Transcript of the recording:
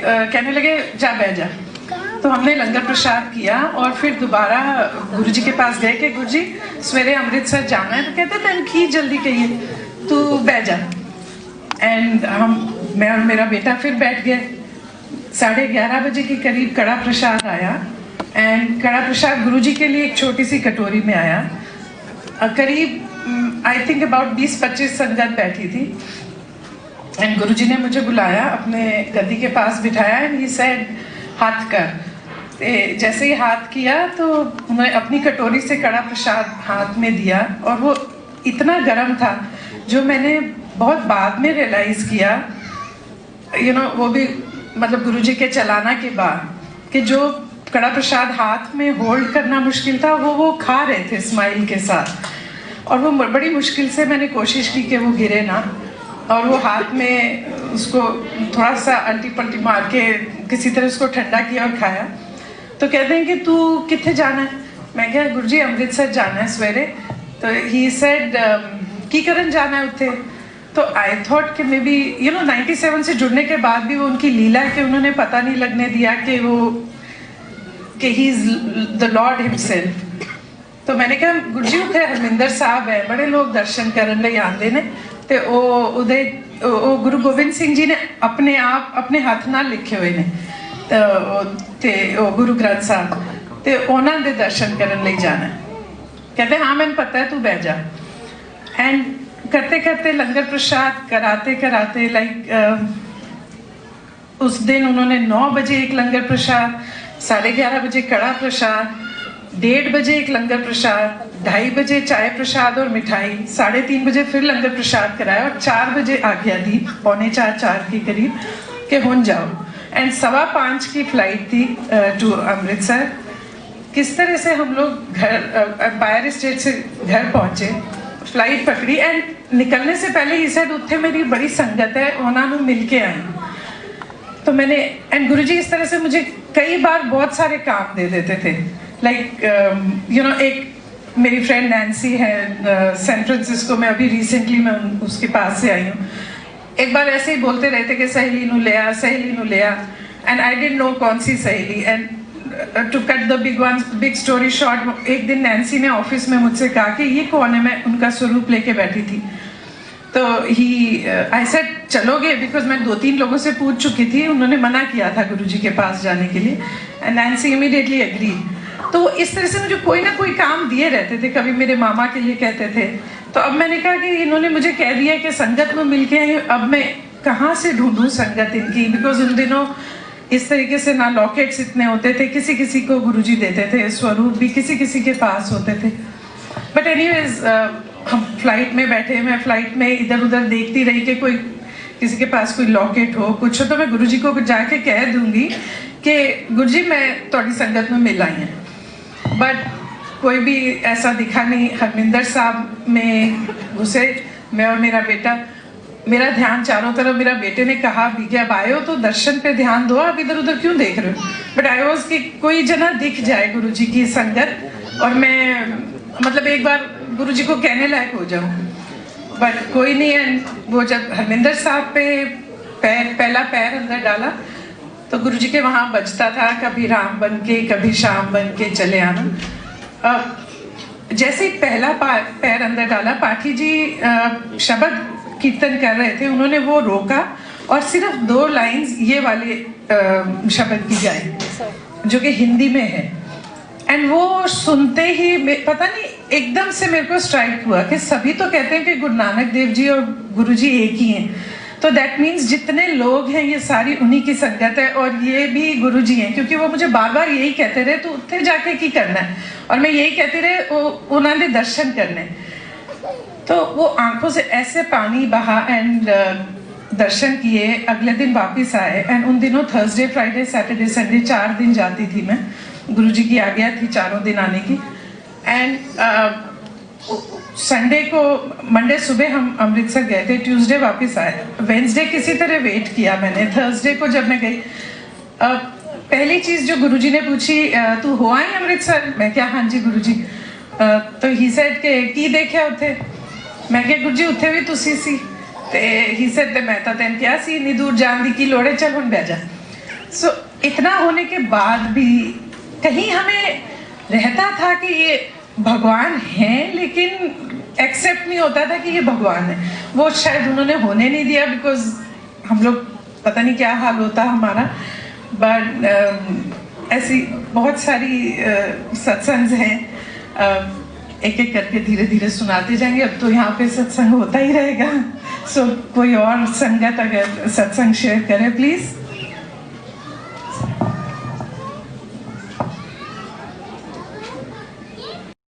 कहने लगे जा बैठ जा। तो हमने लंगर प्रसाद किया और फिर दोबारा गुरुजी के पास गए कि गुरुजी सवेरे अमृतसर जाना है। तो कहते तेन की जल्दी कहिए, तू बैठ जा। एंड मैं और मेरा बेटा फिर बैठ गए। 11:30 बजे के करीब कड़ा प्रसाद आया एंड कड़ा प्रसाद गुरुजी के लिए एक छोटी सी कटोरी में आया। करीब आई थिंक अबाउट 20-25 संगत बैठी थी एंड गुरुजी ने मुझे बुलाया, अपने गद्दी के पास बिठाया एंड ही सेड हाथ कर। जैसे ही हाथ किया तो उन्होंने अपनी कटोरी से कड़ा प्रसाद हाथ में दिया और वो इतना गर्म था जो मैंने बहुत बाद में रियलाइज किया, वो भी मतलब गुरुजी के चलाना के बाद, कि जो कड़ा प्रसाद हाथ में होल्ड करना मुश्किल था वो खा रहे थे स्माइल के साथ। और वो बड़ी मुश्किल से मैंने कोशिश की कि वो गिरे ना, और वो हाथ में उसको थोड़ा सा अल्टी पल्टी मार के किसी तरह उसको ठंडा किया और खाया। तो कहते हैं कि तू कितने जाना है? मैं कहा गुरुजी अमृतसर जाना है सवेरे। तो ही सेड की करन जाना है उत्थे। तो आई थॉट कि मे बी 97 से जुड़ने के बाद भी वो उनकी लीला है कि उन्होंने पता नहीं लगने दिया कि he is the Lord himself. तो मैंने कहा गुरुजी उत्थे हरमिंदर साहब है, बड़े लोग दर्शन करने लिए आते हैं। तो गुरु गोबिंद सिंह जी ने अपने आप अपने हाथ नाल लिखे हुए ने गुरु ग्रंथ साहब, ते उन्होंने दे दर्शन करने लिए जाना। कहते हाँ मैंने पता है, तू बैठ जा। एंड करते करते लंगर प्रसाद कराते कराते उस दिन उन्होंने 9 बजे एक लंगर प्रसाद, 11:30 बजे कड़ा प्रसाद, 1:30 बजे एक लंगर प्रसाद, 2:30 बजे चाय प्रसाद और मिठाई, 3:30 बजे फिर लंगर प्रसाद कराया और 4 बजे आज्ञा दी, 4:45 के करीब कि हुन जाओ। एंड 5:15 की फ्लाइट थी टू अमृतसर। किस तरह से हम लोग घर बायर स्टेट से घर पहुंचे, फ्लाइट पकड़ी एंड निकलने से पहले ही सेड उत्थे मेरी बड़ी संगत है, उन्होंने मिल के आई। तो मैंने एंड गुरुजी इस तरह से मुझे कई बार बहुत सारे काम दे देते थे। एक मेरी फ्रेंड नैन्सी है सैन फ्रांसिस्को में, अभी रिसेंटली मैं उसके पास से आई हूँ। एक बार ऐसे ही बोलते रहते कि सहेली नू ले आ, सहेली नू ले आ, एंड आई डिडंट नो कौन सी सहेली। And to cut the big story short, एक दिन नैन्सी ने ऑफिस में मुझसे कहा कि ये कौन है? मैं उनका स्वरूप लेके बैठी थी। तो आई सेड चलोगे, बिकॉज मैं 2-3 लोगों से पूछ चुकी थी, उन्होंने मना किया था गुरुजी के पास जाने के लिए। And Nancy immediately agree. तो इस तरह से मुझे कोई ना कोई काम दिए रहते थे, कभी मेरे मामा के लिए कहते थे। तो अब मैंने कहा कि इन्होंने मुझे कह दिया कि संगत में मिलके आई, अब मैं कहाँ से ढूंढूं संगत इनकी, बिकॉज उन दिनों इस तरीके से ना लॉकेट्स इतने होते थे, किसी किसी को गुरुजी देते थे, स्वरूप भी किसी किसी के पास होते थे। बट एनीवेज हम फ्लाइट में बैठे, मैं फ्लाइट में इधर उधर देखती रही कि कोई किसी के पास कोई लॉकेट हो, कुछ हो, तो मैं गुरुजी को जाके कह दूंगी कि गुरुजी मैं थोड़ी संगत में मिल आई हैं। बट कोई भी ऐसा दिखा नहीं। हरमिंदर साहब में घुसे, मैं और मेरा बेटा, मेरा ध्यान चारों तरफ, मेरा बेटे ने कहा भी कि अब आए हो तो दर्शन पे ध्यान दो, आप इधर उधर क्यों देख रहे हो? बट आई वाज कि कोई जना दिख जाए गुरुजी की संगत और मैं मतलब एक बार गुरुजी को कहने लायक हो जाऊं। बट कोई नहीं है। वो जब हरमिंदर साहब पे पहला पैर अंदर डाला तो गुरुजी के वहां बजता था, कभी राम बन के कभी श्याम बन के चले आना। जैसे ही पहला पैर अंदर डाला, पाठी जी शब्द कीर्तन कर रहे थे, उन्होंने वो रोका और सिर्फ 2 लाइंस ये वाले शब्द की गाए जो कि हिंदी में है। एंड वो सुनते ही पता नहीं एकदम से मेरे को स्ट्राइक हुआ कि सभी तो कहते हैं कि गुरु नानक देव जी और गुरु जी एक ही हैं, तो दैट मीन्स जितने लोग हैं ये सारी उन्हीं की संगत है और ये भी गुरु जी हैं। क्योंकि वो मुझे बार बार यही कहते रहे तो उत्थे जाके की करना है, और मैं यही कहती रहे उन्होंने दर्शन करने। तो वो आंखों से ऐसे पानी बहा एंड दर्शन किए। अगले दिन वापस आए एंड उन दिनों थर्सडे फ्राइडे सैटरडे संडे 4 दिन जाती थी मैं, गुरुजी की आज्ञा थी 4 दिन आने की। एंड संडे को, मंडे सुबह हम अमृतसर गए थे, ट्यूसडे वापस आए, वेंसडे किसी तरह वेट किया मैंने। थर्सडे को जब मैं गई, पहली चीज जो गुरुजी ने पूछी, तू हो आई अमृतसर? मैं क्या हाँ जी गुरुजी। तो ही सेड के की देखा उत्थे? मैं क्या गुरुजी उत्थे भी तुसी सी। ते ही सेड ते मैं तो तेन क्या सी इन्नी दूर जान दी की लोड़ है, चल हुण बैठ जा। सो इतना होने के बाद भी कहीं हमें रहता था कि ये भगवान हैं, लेकिन एक्सेप्ट नहीं होता था कि ये भगवान है। वो शायद उन्होंने होने नहीं दिया, बिकॉज हम लोग पता नहीं क्या हाल होता हमारा। बट ऐसी बहुत सारी सत्संग हैं, एक एक करके धीरे धीरे सुनाते जाएंगे। अब तो यहाँ पे सत्संग होता ही रहेगा। सो कोई और संगत अगर सत्संग शेयर करे प्लीज़।